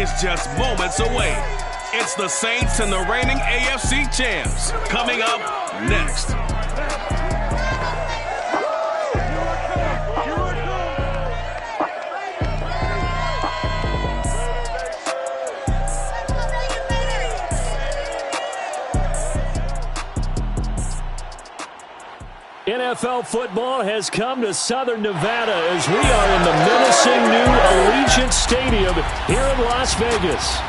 is just moments away. It's the Saints and the reigning AFC champs. Coming up next. NFL football has come to Southern Nevada as we are in the menacing new Allegiant Stadium here in Las Vegas.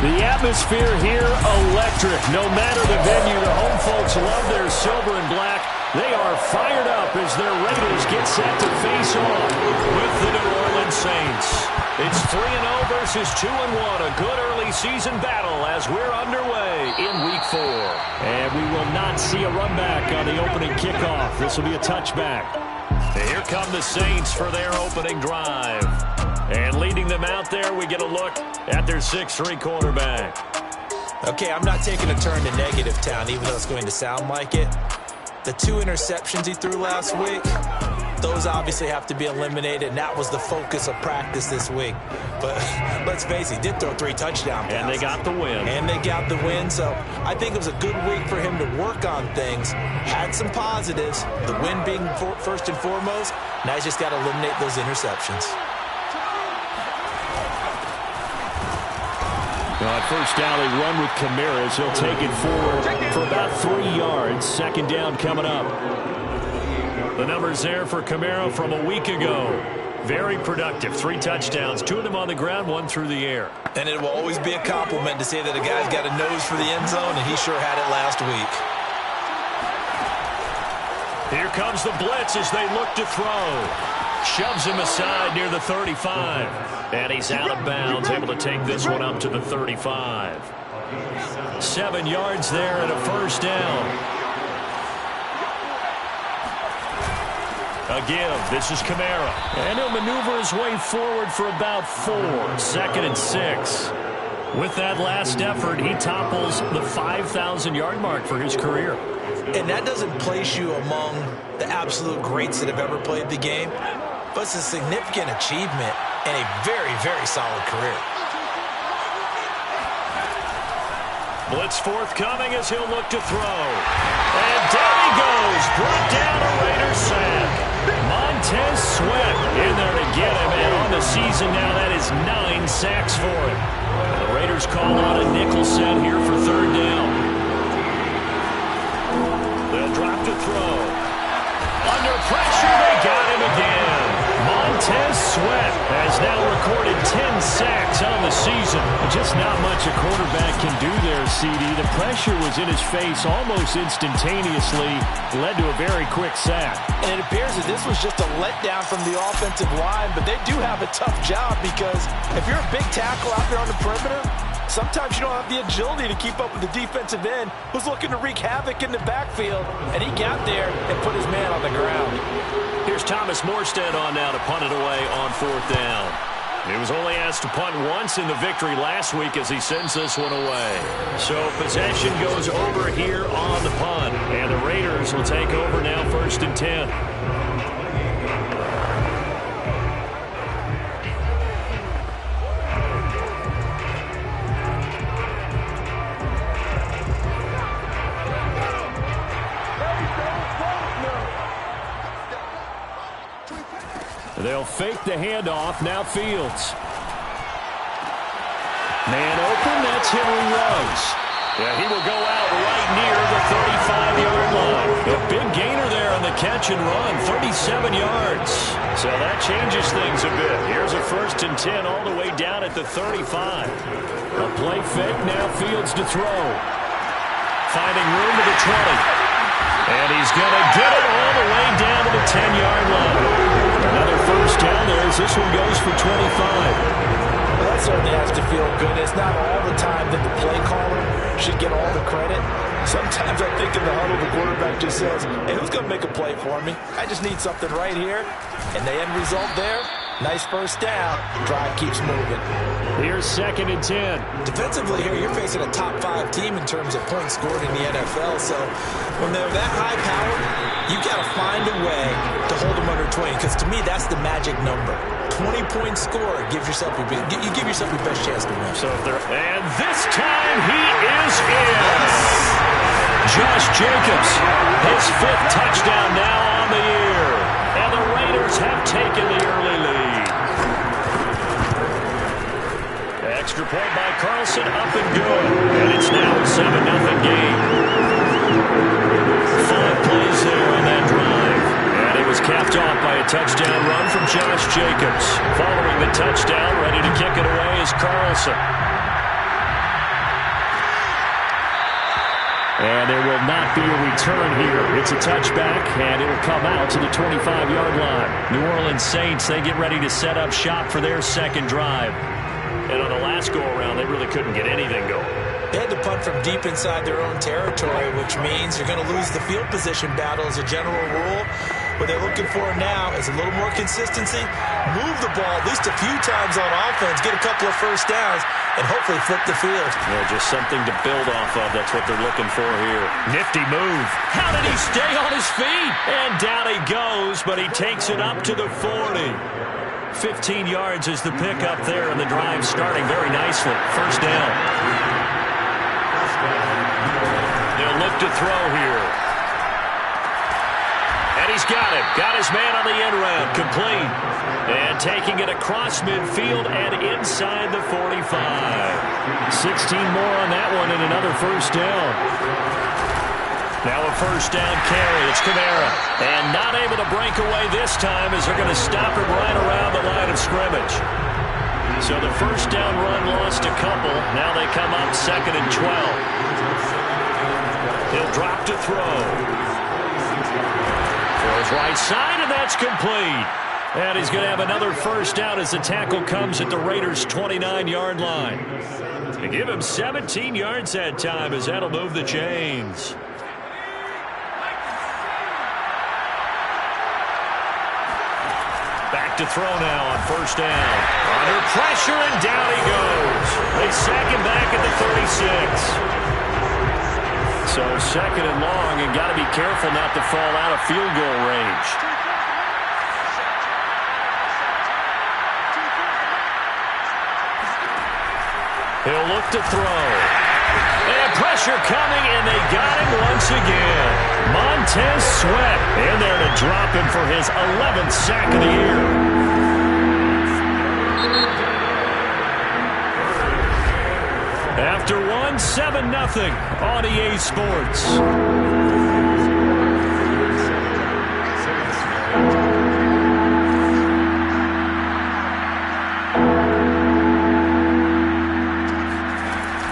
The atmosphere here electric. No matter the venue, the home folks love their silver and black. They are fired up as their Raiders get set to face off with the New Orleans Saints. It's 3-0 versus 2-1. A good early season battle as we're underway in Week 4. And we will not see a run back on the opening kickoff. This will be a touchback. And here come the Saints for their opening drive. And leading them out there, we get a look at their 6'3" quarterback. Okay, I'm not taking a turn to negative town, even though it's going to sound like it. The 2 interceptions he threw last week, those obviously have to be eliminated, and that was the focus of practice this week. But let's face it, he did throw 3 touchdown passes. And they got the win. And they got the win, so I think it was a good week for him to work on things. Had some positives, the win being first and foremost. Now he's just got to eliminate those interceptions. Well, at first down, they run with Kamara. He'll take it forward for about 3 yards. Second down coming up. The numbers there for Kamara from a week ago. Very productive. 3 touchdowns. 2 of them on the ground, 1 through the air. And it will always be a compliment to say that a guy's got a nose for the end zone, and he sure had it last week. Here comes the blitz as they look to throw. Shoves him aside near the 35. And he's out of bounds, able to take this one up to the 35. 7 yards there and a first down. Again, this is Kamara. And he'll maneuver his way forward for about 4. 2nd and 6. With that last effort, he topples the 5,000-yard mark for his career. And that doesn't place you among the absolute greats that have ever played the game, but it's a significant achievement and a very, very solid career. Blitz forthcoming as he'll look to throw. And down he goes. Brought down a Raiders sack. Montez Sweat in there to get him. And on the season now, that is 9 sacks for him. The Raiders call on a nickel set here for 3rd down. They'll drop to throw. Under pressure, they got him again. Montez Sweat has now recorded 10 sacks on the season. Just not much a quarterback can do there, CD. The pressure was in his face almost instantaneously. Led to a very quick sack. And it appears that this was just a letdown from the offensive line, but they do have a tough job because if you're a big tackle out there on the perimeter, sometimes you don't have the agility to keep up with the defensive end who's looking to wreak havoc in the backfield, and he got there and put his man on the ground. Here's Thomas Morstead on now to punt it away on 4th down. He was only asked to punt once in the victory last week as he sends this one away. So possession goes over here on the punt, and the Raiders will take over now 1st and 10. They'll fake the handoff. Now Fields. Man open. That's Henry Ruggs. Yeah, he will go out right near the 35-yard line. A big gainer there on the catch and run. 37 yards. So that changes things a bit. Here's a 1st and 10 all the way down at the 35. A play fake. Now Fields to throw. Finding room to the 20. And he's going to get it all the way down to the 10-yard line. Another first down there as this one goes for 25. Well, that certainly has to feel good. It's not all the time that the play caller should get all the credit. Sometimes I think in the huddle the quarterback just says, hey, who's going to make a play for me? I just need something right here. And the end result there, nice first down. Drive keeps moving. Here's 2nd and 10. Defensively here, you're facing a top 5 team in terms of points scored in the NFL. So when they're that high powered, you got to find a way to hold them under 20. Because to me, that's the magic number. 20-point score gives yourself you give yourself your best chance to win. And this time he is in. Josh Jacobs, his 5th touchdown now on the year. And the Raiders have taken the early lead. Extra point by Carlson, up and good. And it's now a 7-0 game. 5 plays there on that drive. And it was capped off by a touchdown run from Josh Jacobs. Following the touchdown, ready to kick it away is Carlson. And there will not be a return here. It's a touchback, and it'll come out to the 25-yard line. New Orleans Saints, they get ready to set up shop for their second drive. And on the last go-around, they really couldn't get anything going. They had to punt from deep inside their own territory, which means you're going to lose the field position battle as a general rule. What they're looking for now is a little more consistency, move the ball at least a few times on offense, get a couple of first downs, and hopefully flip the field. Yeah, just something to build off of. That's what they're looking for here. Nifty move. How did he stay on his feet? And down he goes, but he takes it up to the 40. 15 yards is the pickup there, and the drive starting very nicely. First down. They'll look to throw here. And he's got him. Got his man on the end round. Complete. And taking it across midfield and inside the 45. 16 more on that one and another first down. Now a first down carry. It's Kamara. And not able to break away this time as they're going to stop him right around the line of scrimmage. So the first down run lost a couple. Now they come up 2nd and 12. He'll drop to throw. Throws right side, and that's complete. And he's going to have another first down as the tackle comes at the Raiders' 29-yard line. They give him 17 yards that time as that'll move the chains. Back to throw now on first down. Under pressure, and down he goes. They sack him back at the 36. So 2nd and long, and got to be careful not to fall out of field goal range. He'll look to throw. And pressure coming, and they got him once again. Montez Sweat in there to drop him for his 11th sack of the year. After one, 7-0 on EA Sports.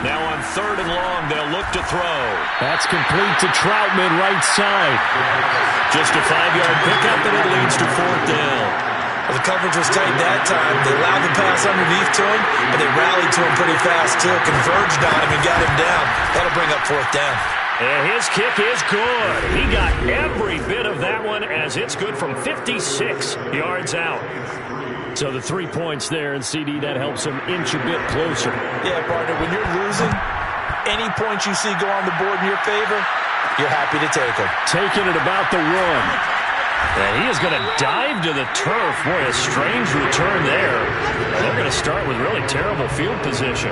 Now on 3rd and long, they'll look to throw. That's complete to Troutman, right side. Just a 5-yard pickup, and it leads to 4th down. Well, the coverage was tight that time. They allowed the pass underneath to him, and they rallied to him pretty fast, too. Converged on him and got him down. That'll bring up 4th down. And his kick is good. He got every bit of that one as it's good from 56 yards out. So the 3 points there, and CD, that helps him inch a bit closer. Yeah, partner, when you're losing, any points you see go on the board in your favor, you're happy to take them. Taking it about the 1. And he is going to dive to the turf. Boy, a strange return there. And they're going to start with really terrible field position.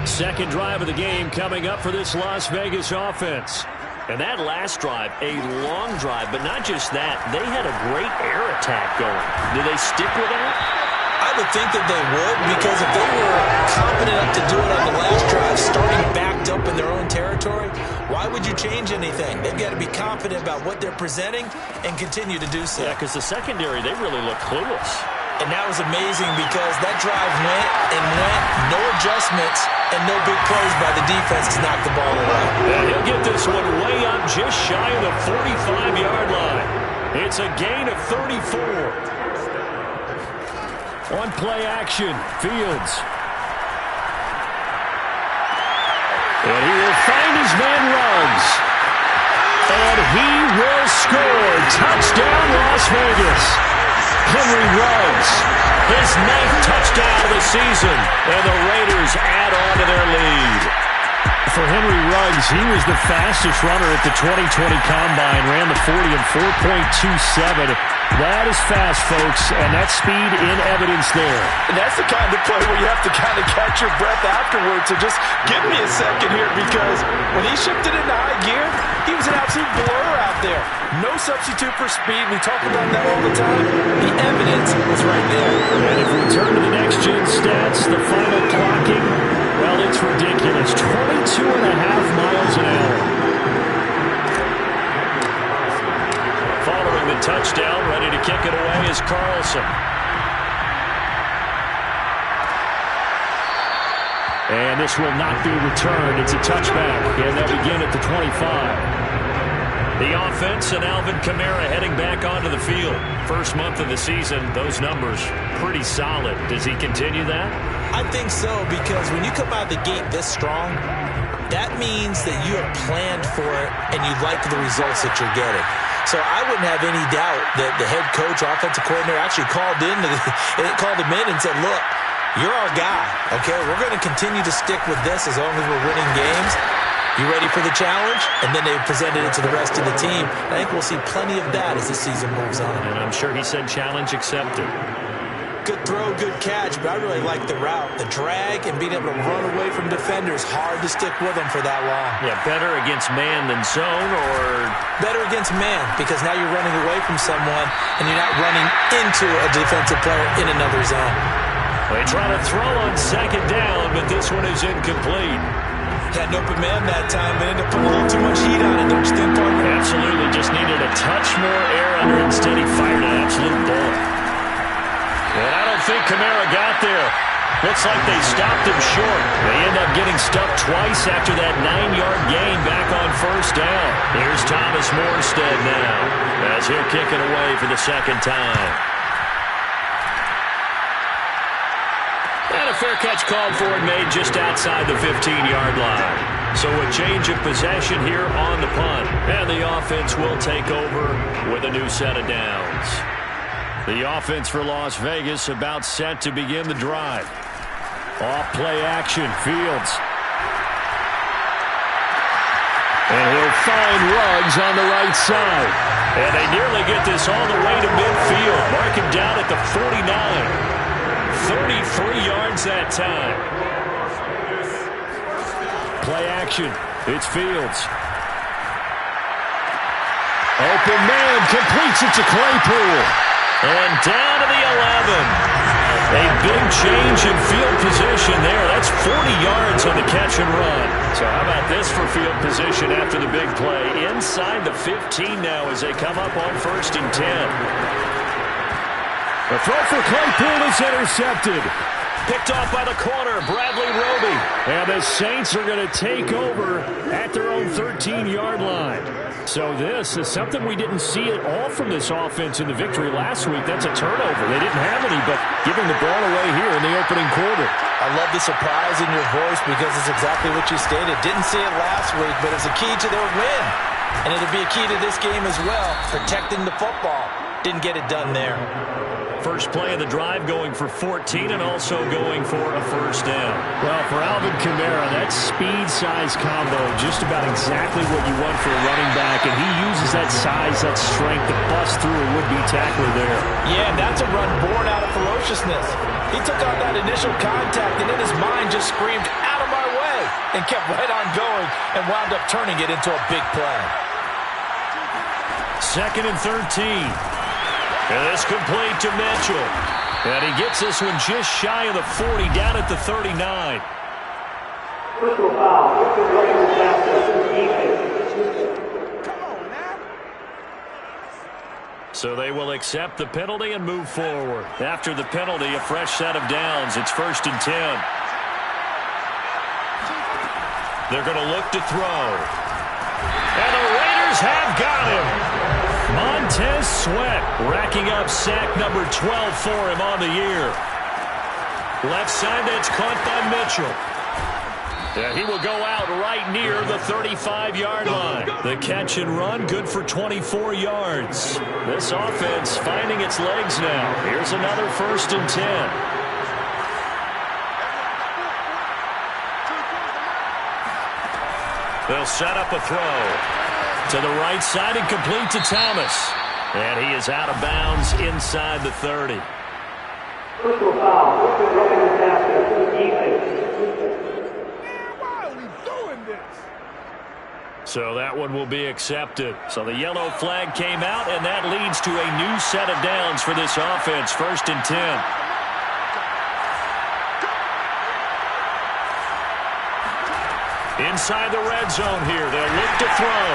Second drive of the game coming up for this Las Vegas offense. And that last drive, a long drive, but not just that. They had a great air attack going. Do they stick with that? I would think that they would, because if they were confident enough to do it on the last drive, starting backed up in their own territory, why would you change anything? They've got to be confident about what they're presenting and continue to do so. Yeah, because the secondary, they really look clueless. And that was amazing because that drive went and went, no adjustments, and no big plays by the defense to knock the ball away. And he'll get this one way up just shy of the 45-yard line. It's a gain of 34. On play action, Fields. And he will find his man Ruggs. And he will score. Touchdown, Las Vegas. Henry Ruggs, his 9th touchdown of the season. And the Raiders add on to their lead. For Henry Ruggs, he was the fastest runner at the 2020 Combine. Ran the 40 in 4.27. That is fast, folks, and that's speed in evidence there. And that's the kind of play where you have to kind of catch your breath afterwards. So just give me a second here, because when he shifted into high gear, he was an absolute blur out there. No substitute for speed. We talk about that all the time. The evidence was right there. And if we turn to the next-gen stats, the final clocking, well, it's ridiculous. 22.5 miles an hour. Following the touchdown, ready to kick it away is Carlson. And this will not be returned. It's a touchback, and they'll begin at the 25. The offense and Alvin Kamara heading back onto the field. First month of the season, those numbers pretty solid. Does he continue that? I think so, because when you come out of the gate this strong, that means that you have planned for it and you like the results that you're getting. So I wouldn't have any doubt that the head coach, offensive coordinator, actually called him in and said, look, you're our guy, okay? We're going to continue to stick with this as long as we're winning games. You ready for the challenge? And then they presented it to the rest of the team. I think we'll see plenty of that as the season moves on. And I'm sure he said challenge accepted. Good throw, good catch, but I really like the route. The drag and being able to run away from defenders, hard to stick with them for that long. Yeah, better against man than zone, or? Better against man, because now you're running away from someone and you're not running into a defensive player in another zone. They try to throw on second down, but this one is incomplete. Had an open man that time, but ended up putting a little too much heat on it, don't you think, partner? Absolutely, just needed a touch more air under it. Instead, he fired an absolute bullet. And I don't think Kamara got there. Looks like they stopped him short. They end up getting stuck twice after that 9-yard gain back on first down. Here's Thomas Morstead now, as he'll kick it away for the second time. And a fair catch called for and made just outside the 15-yard line. So a change of possession here on the punt. And the offense will take over with a new set of downs. The offense for Las Vegas about set to begin the drive. Off play action, Fields. And he'll find Ruggs on the right side. And they nearly get this all the way to midfield. Mark him down at the 49. 33 yards that time. Play action. It's Fields. Open man, completes it to Claypool. And down to the 11. A big change in field position there. That's 40 yards on the catch and run. So how about this for field position after the big play? Inside the 15 now as they come up on 1st and 10. The throw for Claypool is intercepted. Picked off by the corner, Bradley Roby. And the Saints are going to take over at their own 13-yard line. So this is something we didn't see at all from this offense in the victory last week. That's a turnover. They didn't have any, but giving the ball away here in the opening quarter. I love the surprise in your voice, because it's exactly what you stated. Didn't see it last week, but it's a key to their win. And it'll be a key to this game as well, protecting the football. Didn't get it done there. First play of the drive going for 14 and also going for a first down. Well, for Alvin Kamara, that speed-size combo, just about exactly what you want for a running back, and he uses that size, that strength to bust through a would-be tackler there. Yeah, and that's a run born out of ferociousness. He took on that initial contact, and then his mind just screamed, out of my way, and kept right on going and wound up turning it into a big play. 2nd and 13. And this complete to Mitchell. And he gets this one just shy of the 40, down at the 39. So they will accept the penalty and move forward. After the penalty, a fresh set of downs. It's 1st and 10. They're going to look to throw. And the Raiders have got him. Montez Sweat racking up sack number 12 for him on the year. Left side, that's caught by Mitchell. Yeah, he will go out right near the 35-yard line. The catch and run, good for 24 yards. This offense finding its legs now. Here's another 1st and 10. They'll set up a throw. To the right side and complete to Thomas. And he is out of bounds inside the 30. Personal foul. So that one will be accepted. So the yellow flag came out, and that leads to a new set of downs for this offense. 1st and 10. Inside the red zone here. They'll look to throw.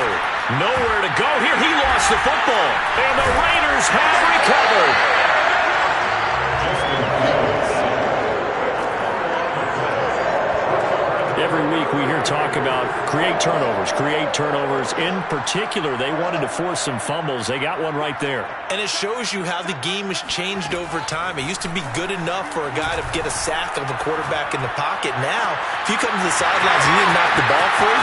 Nowhere to go here. He lost the football. And the Raiders have recovered. Every week we hear talk about create turnovers. In particular, they wanted to force some fumbles. They got one right there. And it shows you how the game has changed over time. It used to be good enough for a guy to get a sack of a quarterback in the pocket. Now, if you come to the sidelines and you didn't knock the ball free,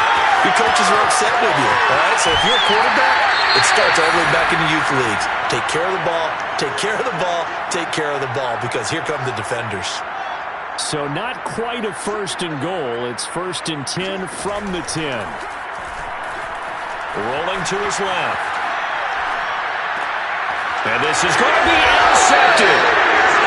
your coaches are upset with you. All right? So if you're a quarterback, it starts all the way back in the youth leagues. Take care of the ball, take care of the ball, take care of the ball, because here come the defenders. So not quite a 1st and goal. It's 1st and 10 from the 10. Rolling to his left. And this is going to be intercepted.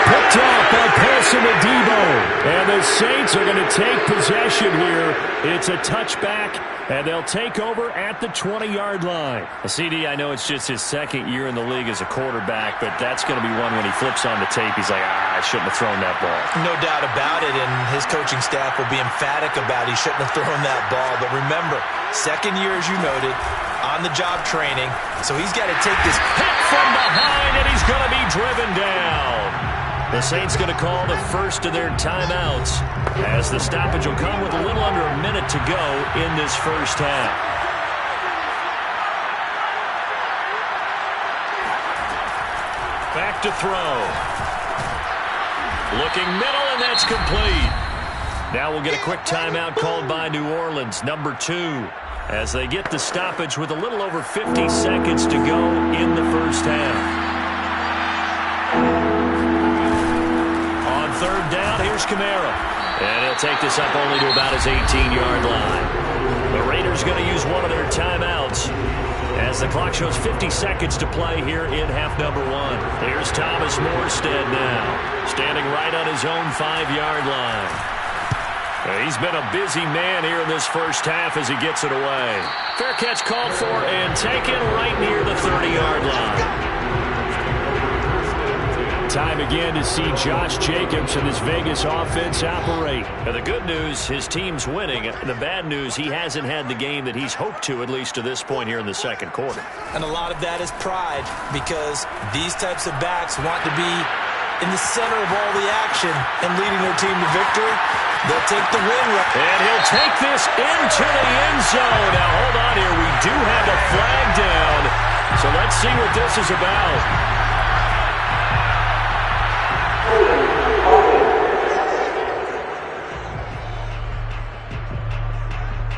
Picked off by Paulson and Debo. And the Saints are going to take possession here. It's a touchback, and they'll take over at the 20-yard line. CD, I know it's just his 2nd year in the league as a quarterback, but that's going to be one when he flips on the tape. He's like, I shouldn't have thrown that ball. No doubt about it, and his coaching staff will be emphatic about he shouldn't have thrown that ball. But remember, 2nd year, as you noted, on-the-job training, so he's got to take this hit from behind, and he's going to be driven down. The Saints going to call the first of their timeouts as the stoppage will come with a little under a minute to go in this first half. Back to throw. Looking middle, and that's complete. Now we'll get a quick timeout called by New Orleans, number 2, as they get the stoppage with a little over 50 seconds to go in the first half. 3rd down, here's Kamara. And he'll take this up only to about his 18-yard line. The Raiders going to use one of their timeouts as the clock shows 50 seconds to play here in half number 1. Here's Thomas Morstead now, standing right on his own 5-yard line. He's been a busy man here in this first half as he gets it away. Fair catch called for and taken right near the 30-yard line. Time again to see Josh Jacobs and his Vegas offense operate. Now the good news, his team's winning. The bad news, he hasn't had the game that he's hoped to, at least to this point here in the 2nd quarter. And a lot of that is pride, because these types of backs want to be in the center of all the action and leading their team to victory. They'll take the win. And he'll take this into the end zone. Now hold on here. We do have a flag down. So let's see what this is about.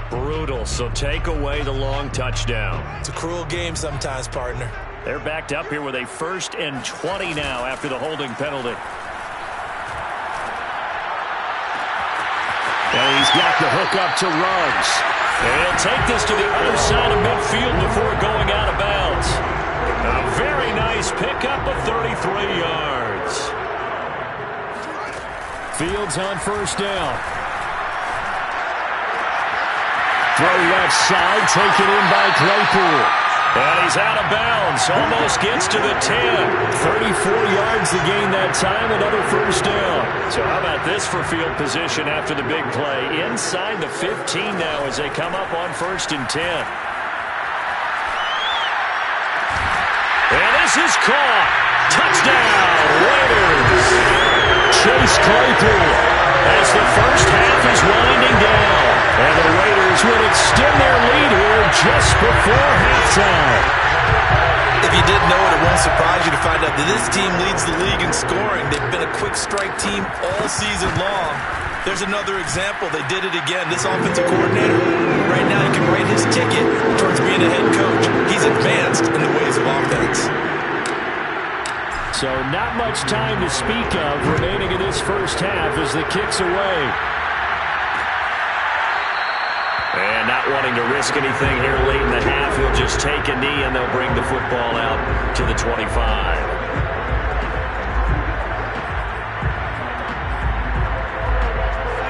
Brutal, so take away the long touchdown. It's a cruel game sometimes, partner. They're backed up here with a 1st and 20 now after the holding penalty. And he's got the hook up to Ruggs. And he'll take this to the other side of midfield before going out of bounds. A very nice pickup of 33 yards. Fields on 1st down. Throw left side, taken in by Claypool. And he's out of bounds, almost gets to the 10. 34 yards to gain that time, another 1st down. So how about this for field position after the big play? Inside the 15 now as they come up on 1st and 10. And this is caught. Touchdown, Raiders. Chase Claypool as the first half is winding down. And the Raiders will extend their lead here just before halftime. If you didn't know it, it won't surprise you to find out that this team leads the league in scoring. They've been a quick strike team all season long. There's another example. They did it again. This offensive coordinator, right now he can write his ticket towards being a head coach. He's advanced in the ways of offense. So not much time to speak of remaining in this first half as the kick's away. And now not wanting to risk anything here late in the half, he'll just take a knee and they'll bring the football out to the 25.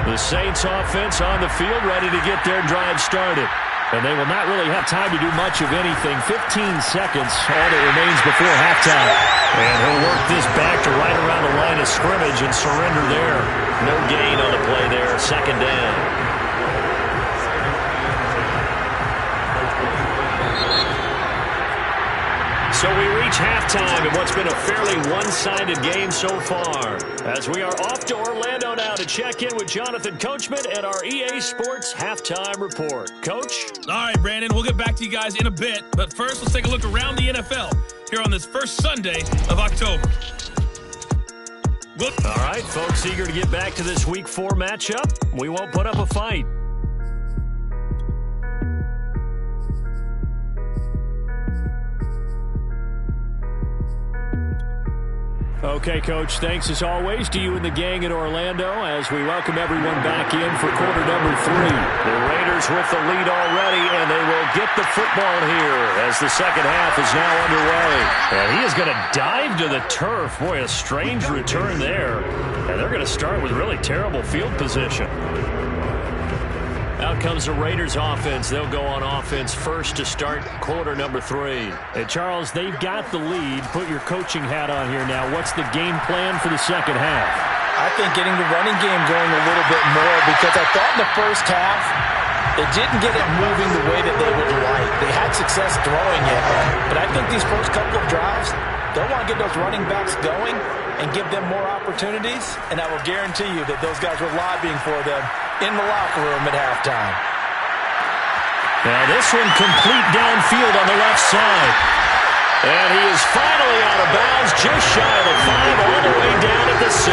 The Saints offense on the field, ready to get their drive started. And they will not really have time to do much of anything. 15 seconds, all that remains before halftime. And he'll work this back to right around the line of scrimmage and surrender there. No gain on the play there, second down. So we reach halftime in what's been a fairly one-sided game so far. As we are off to Orlando now to check in with Jonathan Coachman and our EA Sports Halftime Report. Coach? All right, Brandon, we'll get back to you guys in a bit. But first, let's take a look around the NFL here on this first Sunday of October. All right, folks, eager to get back to this Week 4 matchup. We won't put up a fight. Okay, Coach, thanks as always to you and the gang in Orlando as we welcome everyone back in for quarter number 3. The Raiders with the lead already, and they will get the football here as the second half is now underway. And he is going to dive to the turf. Boy, a strange return there. And they're going to start with really terrible field position. Out comes the Raiders offense. They'll go on offense first to start quarter number 3. And Charles, they've got the lead. Put your coaching hat on here now. What's the game plan for the second half? I think getting the running game going a little bit more, because I thought in the first half they didn't get it moving the way that they would like. They had success throwing it, but I think these first couple of drives, they'll want to get those running backs going and give them more opportunities, and I will guarantee you that those guys were lobbying for them in the locker room at halftime. Now this one complete downfield on the left side. And he is finally out of bounds, just shy of the 5, all the way down at the 6.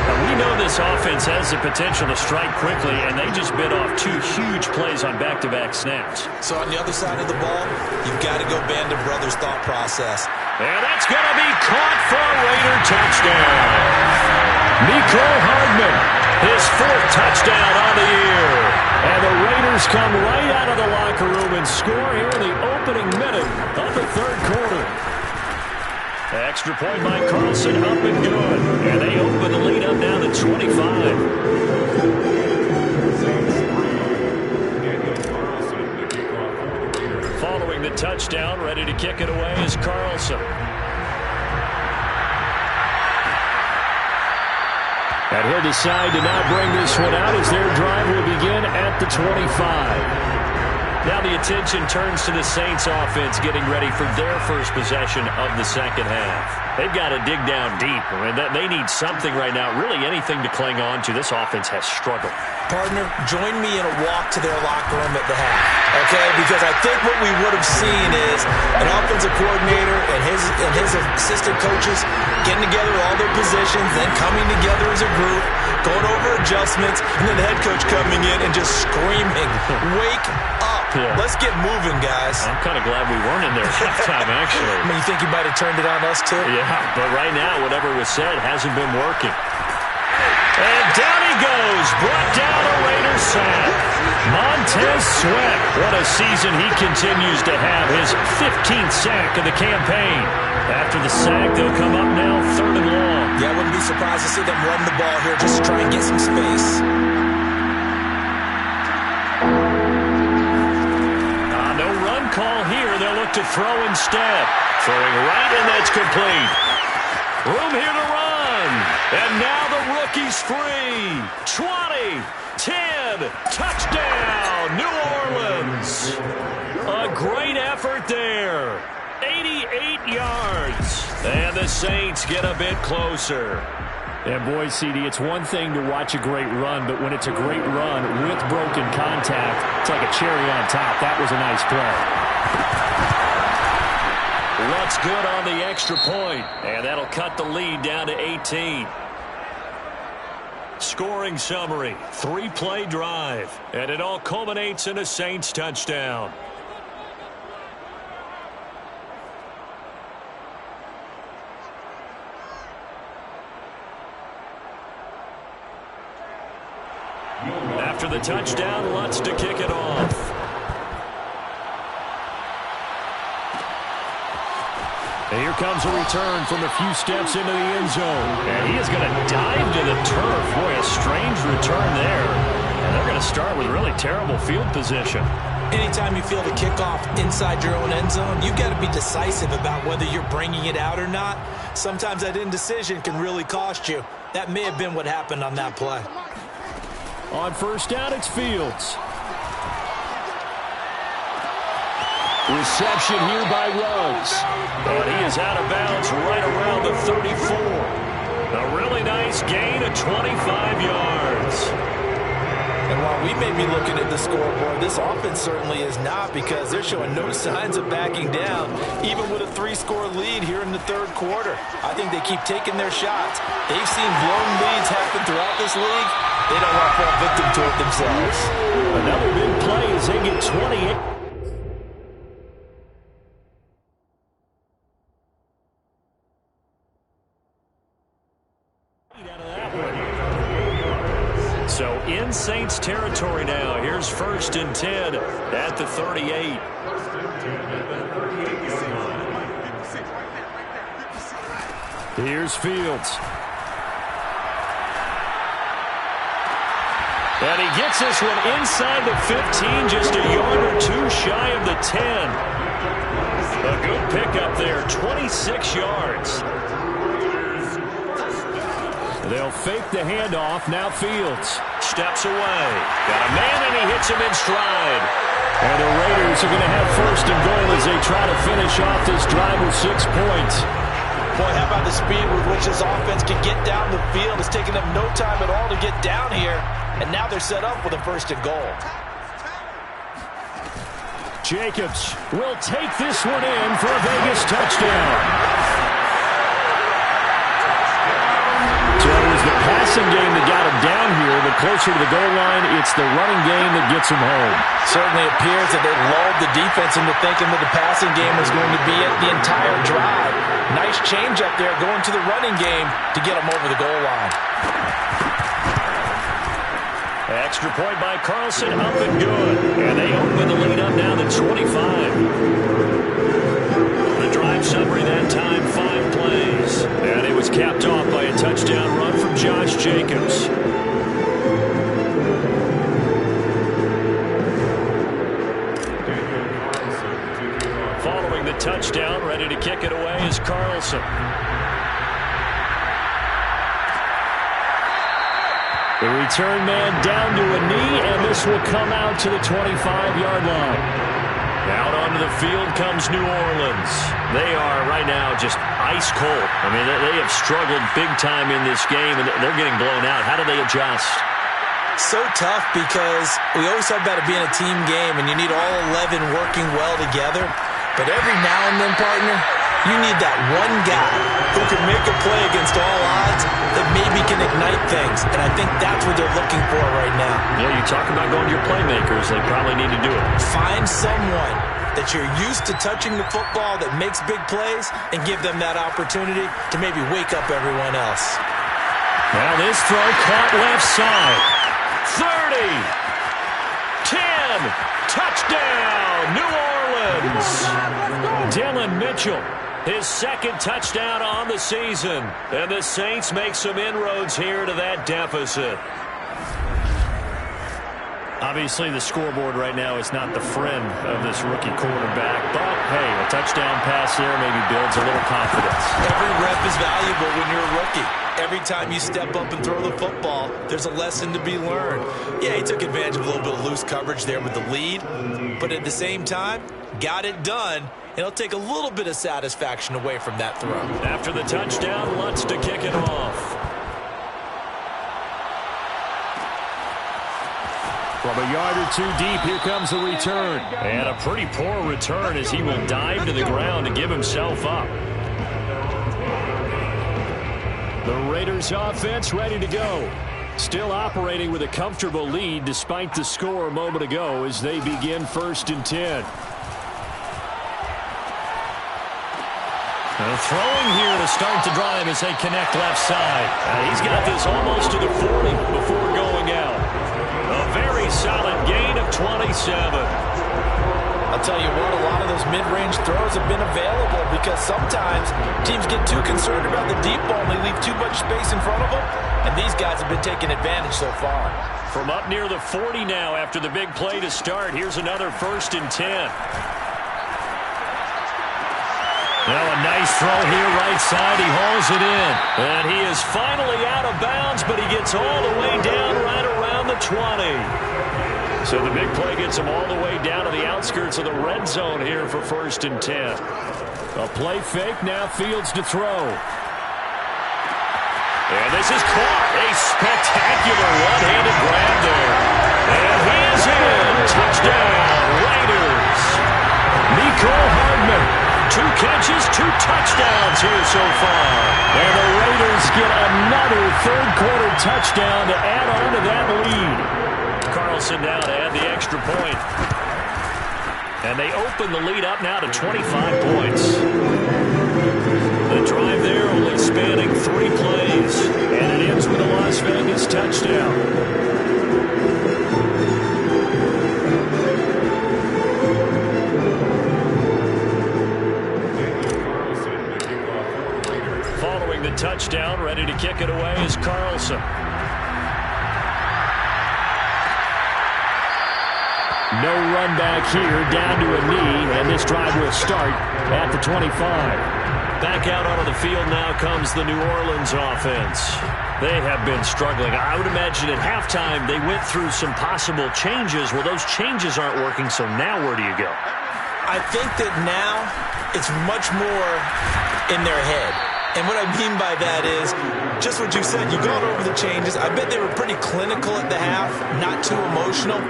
Now we know this offense has the potential to strike quickly, and they just bit off 2 huge plays on back-to-back snaps. So on the other side of the ball, you've got to go Band of Brothers thought process. And that's going to be caught for a Raider touchdown. Mecole Hardman, his 4th touchdown on the year. And the Raiders come right out of the locker room and score here in the opening minute of the 3rd quarter. Extra point by Carlson, up and good. And they open the lead up now to 25. Following the touchdown, ready to kick it away is Carlson. And he'll decide to not bring this one out as their drive will begin at the 25. Now the attention turns to the Saints offense getting ready for their first possession of the second half. They've got to dig down deep. I mean, they need something right now, really anything to cling on to. This offense has struggled. Partner, join me in a walk to their locker room at the half, okay? Because I think what we would have seen is an offensive coordinator and his assistant coaches getting together all their positions, then coming together as a group, going over adjustments, and then the head coach coming in and just screaming, "Wake up. Yeah. Let's get moving, guys." I'm kind of glad we weren't in there at halftime, actually. I mean, you think he might have turned it on us, too? Yeah, but right now, whatever was said hasn't been working. And down he goes, brought down a Raiders sack. Montez Sweat, what a season he continues to have, his 15th sack of the campaign. After the sack, they'll come up now 3rd and long. Yeah, I wouldn't be surprised to see them run the ball here just to try and get some space. No run call here. They'll look to throw instead. Throwing right, and that's complete. Room here to run. And now the rookie's free. 20, 10, touchdown, New Orleans. A great effort there. 88 yards. And the Saints get a bit closer. And boy, CD, it's one thing to watch a great run, but when it's a great run with broken contact, it's like a cherry on top. That was a nice play. What's good on the extra point? And that'll cut the lead down to 18. Scoring summary, 3-play drive. And it all culminates in a Saints touchdown. After the touchdown, Lutz to kick it off. And here comes a return from a few steps into the end zone. And he is going to dive to the turf. Boy, a strange return there. And they're going to start with really terrible field position. Anytime you feel the kickoff inside your own end zone, you've got to be decisive about whether you're bringing it out or not. Sometimes that indecision can really cost you. That may have been what happened on that play. On first down, it's Fields. Reception here by Ruggs. And he is out of bounds right around the 34. A really nice gain of 25 yards. And while we may be looking at the scoreboard, this offense certainly is not, because they're showing no signs of backing down, even with a 3-score lead here in the third quarter. I think they keep taking their shots. They've seen blown leads happen throughout this league. They don't want to fall victim to it themselves. Another big play as they get 28. So in Saints territory now. Here's 1st and 10 at the 38. Here's Fields. And he gets this one inside the 15, just a yard or two shy of the 10. A good pickup there, 26 yards. They'll fake the handoff. Now Fields steps away. Got a man, and he hits him in stride. And the Raiders are going to have 1st and goal as they try to finish off this drive with 6 points. Boy, how about the speed with which this offense can get down the field? It's taken them no time at all to get down here. And now they're set up with a 1st and goal. Jacobs will take this one in for a Vegas touchdown. So it was the passing game that got him down here, but closer to the goal line, it's the running game that gets him home. Certainly appears that they lulled the defense into thinking that the passing game was going to be it the entire drive. Nice change up there going to the running game to get them over the goal line. Extra point by Carlson, up and good. And they open the lead up now to 25. The drive summary that time, 5 plays. And it was capped off by a touchdown run from Josh Jacobs. Following the touchdown, ready to kick it away is Carlson. The return man down to a knee, and this will come out to the 25-yard line. Out onto the field comes New Orleans. They are right now just ice cold. I mean, they have struggled big time in this game, and they're getting blown out. How do they adjust? So tough, because we always talk about it being a team game, and you need all 11 working well together. But every now and then, partner, you need that one guy who can make a play against all odds that maybe can ignite things. And I think that's what they're looking for right now. Yeah, you talk about going to your playmakers. They probably need to do it. Find someone that you're used to touching the football that makes big plays and give them that opportunity to maybe wake up everyone else. Now this throw caught left side. 30. 10. Touchdown, New Orleans. Dillon Mitchell, his 2nd touchdown on the season. And the Saints make some inroads here to that deficit. Obviously, the scoreboard right now is not the friend of this rookie quarterback. But, hey, a touchdown pass there maybe builds a little confidence. Every rep is valuable when you're a rookie. Every time you step up and throw the football, there's a lesson to be learned. Yeah, he took advantage of a little bit of loose coverage there with the lead. But at the same time, got it done. And it'll take a little bit of satisfaction away from that throw. After the touchdown, Lutz to kick it off. From a yard or two deep, here comes the return. And a pretty poor return as he will dive to the ground to give himself up. The Raiders offense ready to go. Still operating with a comfortable lead despite the score a moment ago as they begin 1st and 10. Throwing here to start the drive as they connect left side. He's got this almost to the 40 before going out. throws have been available because sometimes teams get too concerned about the deep ball and they leave too much space in front of them, and these guys have been taking advantage so far. From up near the 40 now after the big play to start, here's another 1st and 10. Now a nice throw here, right side. He hauls it in. And he is finally out of bounds, but he gets all the way down right around the 20. So the big play gets him all the way down to the outskirts of the red zone here for 1st and 10. A play fake, now Fields to throw. And this is caught. A spectacular one-handed grab there. And he is in. Touchdown, Raiders. Mecole Hardman. 2 catches, 2 touchdowns here so far. And the Raiders get another third-quarter touchdown to add on to that lead. Carlson now to add the extra point. And they open the lead up now to 25 points. The drive there only spanning 3 plays. And it ends with a Las Vegas touchdown. Following the touchdown, ready to kick it away is Carlson. No run back here, down to a knee, and this drive will start at the 25. Back out onto the field now comes the New Orleans offense. They have been struggling. I would imagine at halftime they went through some possible changes. Well, those changes aren't working, so now where do you go? I think that now it's much more in their head. And what I mean by that is just what you said. You've gone over the changes. I bet they were pretty clinical at the half, not too emotional.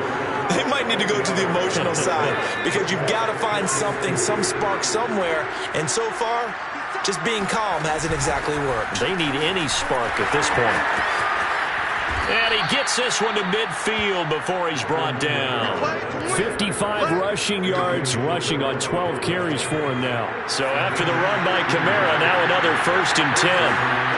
They might need to go to the emotional side because you've got to find something, some spark somewhere. And so far, just being calm hasn't exactly worked. They need any spark at this point. And he gets this one to midfield before he's brought down. 55 rushing yards, rushing on 12 carries for him now. So after the run by Kamara, now another 1st and 10.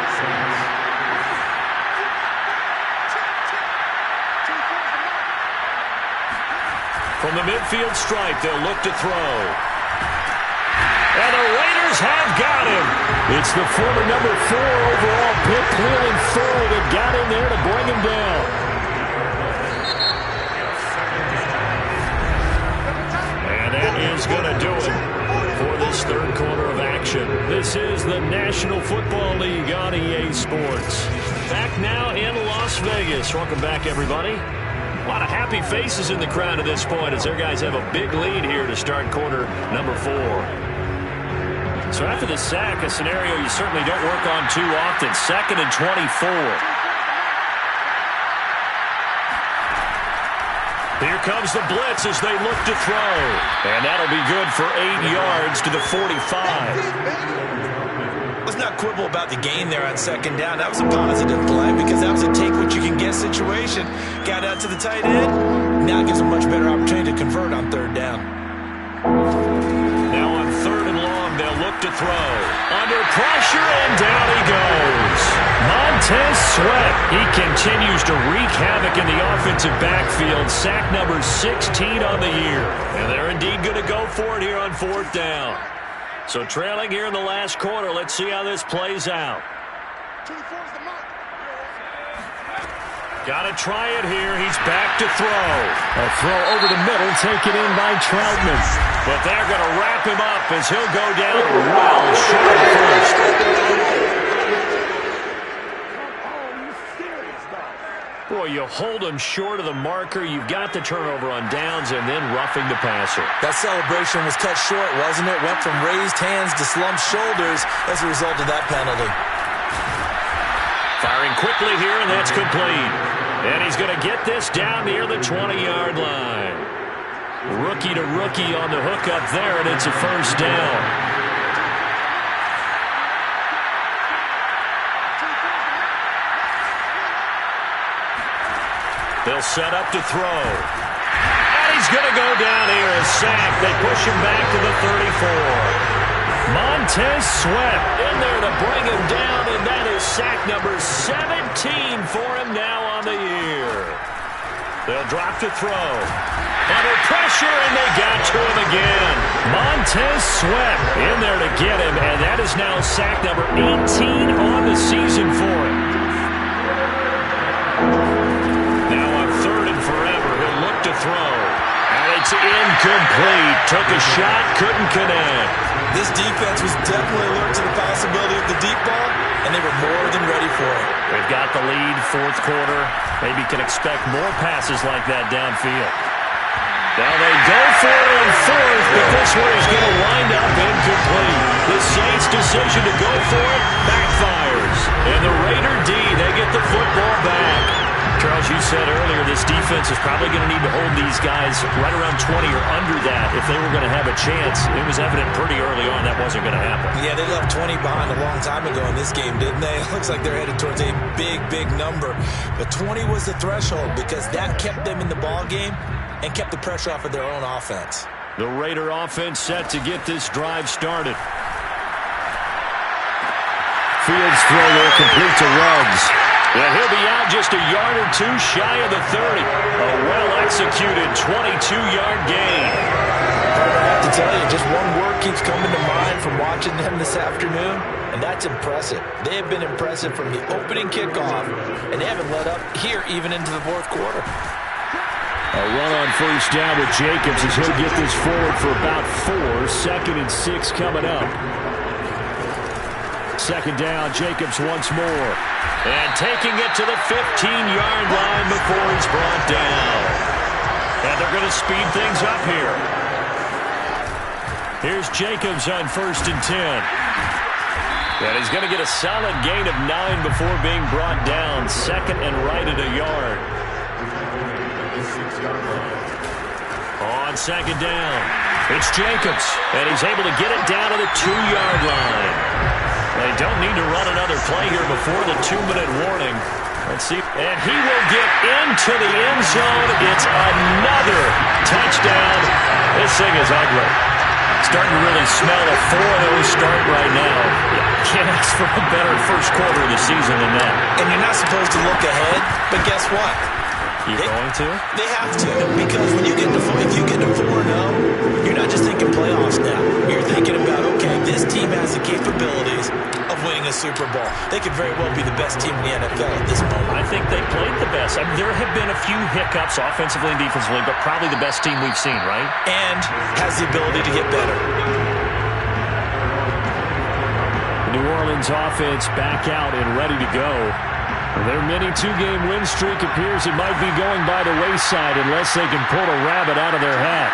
From the midfield stripe, they'll look to throw. And the Raiders have got him. It's the former number 4 overall pick, Cleveland Ford, that got in there to bring him down. And that is going to do it for this third quarter of action. This is the National Football League on EA Sports. Back now in Las Vegas. Welcome back, everybody. A lot of happy faces in the crowd at this point as their guys have a big lead here to start quarter number 4. So after the sack, a scenario you certainly don't work on too often. 2nd and 24. Here comes the blitz as they look to throw. And that'll be good for 8 yards to the 45. Let's not quibble about the gain there on 2nd down. That was a positive play because that was a take-what-you-can-get situation. Got out to the tight end. Now gives a much better opportunity to convert on 3rd down. Now on 3rd and long, they'll look to throw. Under pressure, and down he goes. Montez Sweat. He continues to wreak havoc in the offensive backfield. Sack number 16 on the year. And they're indeed going to go for it here on 4th down. So trailing here in the last quarter. Let's see how this plays out. Got to try it here. He's back to throw. A throw over the middle, taken in by Troutman. But they're going to wrap him up as he'll go down well short of first. Boy, you hold him short of the marker. You've got the turnover on downs and then roughing the passer. That celebration was cut short, wasn't it? Went from raised hands to slumped shoulders as a result of that penalty. Firing quickly here, and that's complete. And he's going to get this down near the 20-yard line. Rookie to rookie on the hook up there, and it's a 1st down. They'll set up to throw. And he's going to go down here, a sack. They push him back to the 34. Montez Sweat in there to bring him down, and that is sack number 17 for him now on the year. They'll drop to throw. Under pressure, and they got to him again. Montez Sweat in there to get him, and that is now sack number 18 on the season for him. Now on 3rd and forever, he'll look to throw. And it's incomplete. Took a shot, couldn't connect. This defense was definitely alert to the possibility of the deep ball, and they were more than ready for it. They've got the lead, 4th quarter. Maybe can expect more passes like that downfield. Now they go for it on 4th, but this one is going to wind up incomplete. The Saints' decision to go for it backfires. And the Raider D, they get the football back. Charles, you said earlier this defense is probably going to need to hold these guys right around 20 or under that if they were going to have a chance. It was evident pretty early on that wasn't going to happen. Yeah, they left 20 behind a long time ago in this game, didn't they? It looks like they're headed towards a big, big number. But 20 was the threshold because that kept them in the ball game and kept the pressure off of their own offense. The Raider offense set to get this drive started. Fields throw there complete to Ruggs. And he'll be out just a yard or two shy of the 30. A well-executed 22-yard gain. I have to tell you, just one word keeps coming to mind from watching them this afternoon, and that's impressive. They have been impressive from the opening kickoff, and they haven't let up here even into the 4th quarter. A run on 1st down with Jacobs as he'll get this forward for about 4. 2nd and 6 coming up. 2nd down, Jacobs once more. And taking it to the 15-yard line before he's brought down. And they're going to speed things up here. Here's Jacobs on 1st and 10. And he's going to get a solid gain of 9 before being brought down. 2nd and right at a yard. On 2nd down, it's Jacobs. And he's able to get it down to the 2-yard line. They don't need to run another play here before the 2-minute warning. Let's see. And he will get into the end zone. It's another touchdown. This thing is ugly. Starting to really smell a 4-0 start right now. Can't ask for a better 1st quarter of the season than that. And you're not supposed to look ahead, but guess what? You're going to? They have to, because when you get to if you get to 4-0, you're not just thinking playoffs now. You're thinking about, okay, this team has the capabilities of winning a Super Bowl. They could very well be the best team in the NFL at this moment. I think they played the best. I mean, there have been a few hiccups offensively and defensively, but probably the best team we've seen, right? And has the ability to get better. The New Orleans offense back out and ready to go. Their mini 2-game win streak appears it might be going by the wayside unless they can pull a rabbit out of their hat.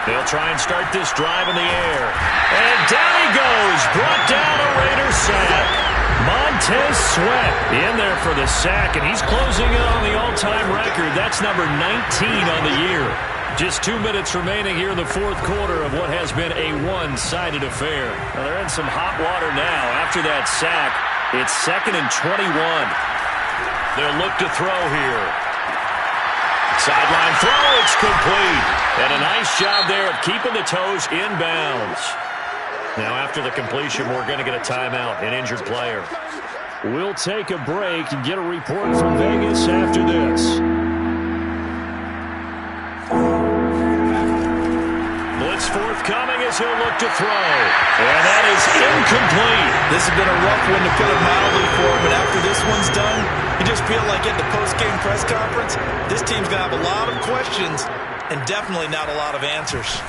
They'll try and start this drive in the air. And down he goes. Brought down a Raider sack. Montez Sweat in there for the sack, and he's closing in on the all-time record. That's number 19 on the year. Just 2 minutes remaining here in the 4th quarter of what has been a one-sided affair. Now they're in some hot water now after that sack. It's 2nd and 21. They'll look to throw here. Sideline throw, it's complete. And a nice job there of keeping the toes inbounds. Now after the completion, we're going to get a timeout, an injured player. We'll take a break and get a report from Vegas after this. Blitz forthcoming as he'll look to throw. And that is incomplete. This has been a rough one to put it mildly for him, but after this one's done, you just feel like at the post-game press conference, this team's going to have a lot of questions and definitely not a lot of answers.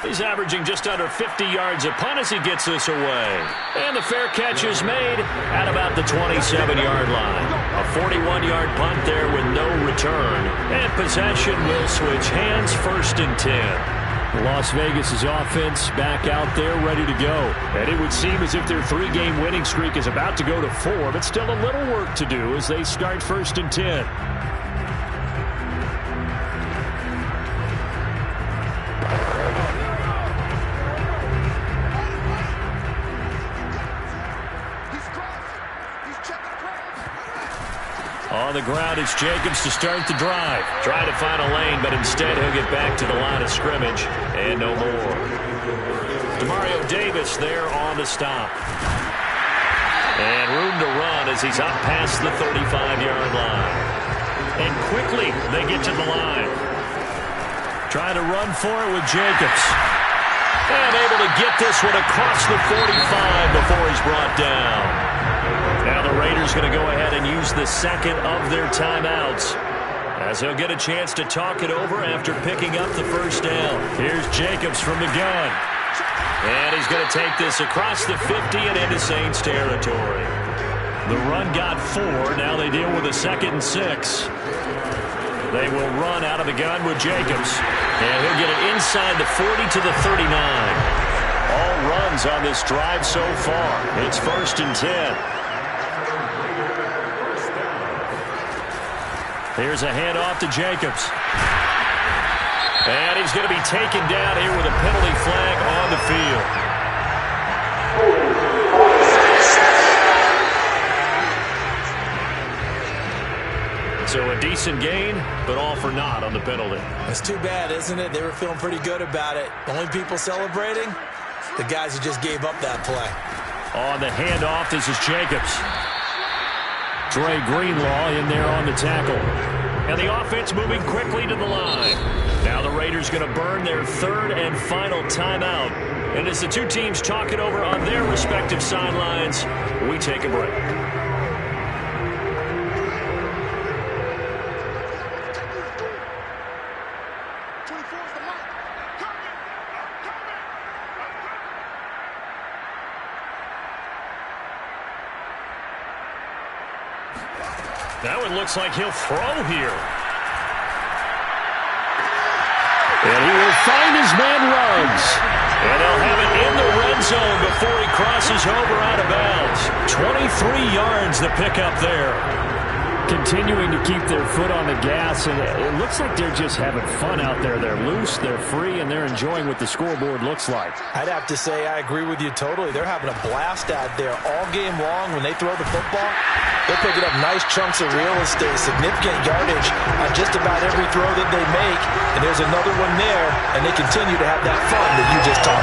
He's averaging just under 50 yards a punt as he gets this away. And the fair catch is made at about the 27-yard line. A 41-yard punt there with no return. And possession will switch hands, 1st and 10. Las Vegas' offense back out there ready to go. And it would seem as if their 3-game winning streak is about to go to 4, but still a little work to do as they start 1st and 10. On the ground, it's Jacobs to start the drive. Try to find a lane, but instead he'll get back to the line of scrimmage. And no more. Demario Davis there on the stop. And room to run as he's up past the 35-yard line. And quickly they get to the line. Trying to run for it with Jacobs. And able to get this one across the 45 before he's brought down. Now the Raiders going to go ahead and use the second of their timeouts, as he'll get a chance to talk it over after picking up the first down. Here's Jacobs from the gun. And he's going to take this across the 50 and into Saints territory. The run got 4. Now they deal with a 2nd and 6. They will run out of the gun with Jacobs. And he'll get it inside the 40 to the 39. All runs on this drive so far. It's 1st and 10. Here's a handoff to Jacobs. And he's going to be taken down here with a penalty flag on the field. So a decent gain, but all for naught on the penalty. That's too bad, isn't it? They were feeling pretty good about it. Only people celebrating, the guys who just gave up that play. On the handoff, this is Jacobs. Dre Greenlaw in there on the tackle. And the offense moving quickly to the line. Now the Raiders going to burn their 3rd and final timeout. And as the two teams talk it over on their respective sidelines, we take a break. That one looks like he'll throw here. And he will find his man Ruggs. And they'll have it in the red zone before he crosses over out of bounds. 23 yards the pickup there. Continuing to keep their foot on the gas, and it looks like they're just having fun out there. They're loose, they're free, and they're enjoying what the scoreboard looks like. I'd have to say I agree with you totally. They're having a blast out there all game long. When they throw the football, they're picking up nice chunks of real estate, significant yardage on just about every throw that they make. And there's another one there, and they continue to have that fun that you just talked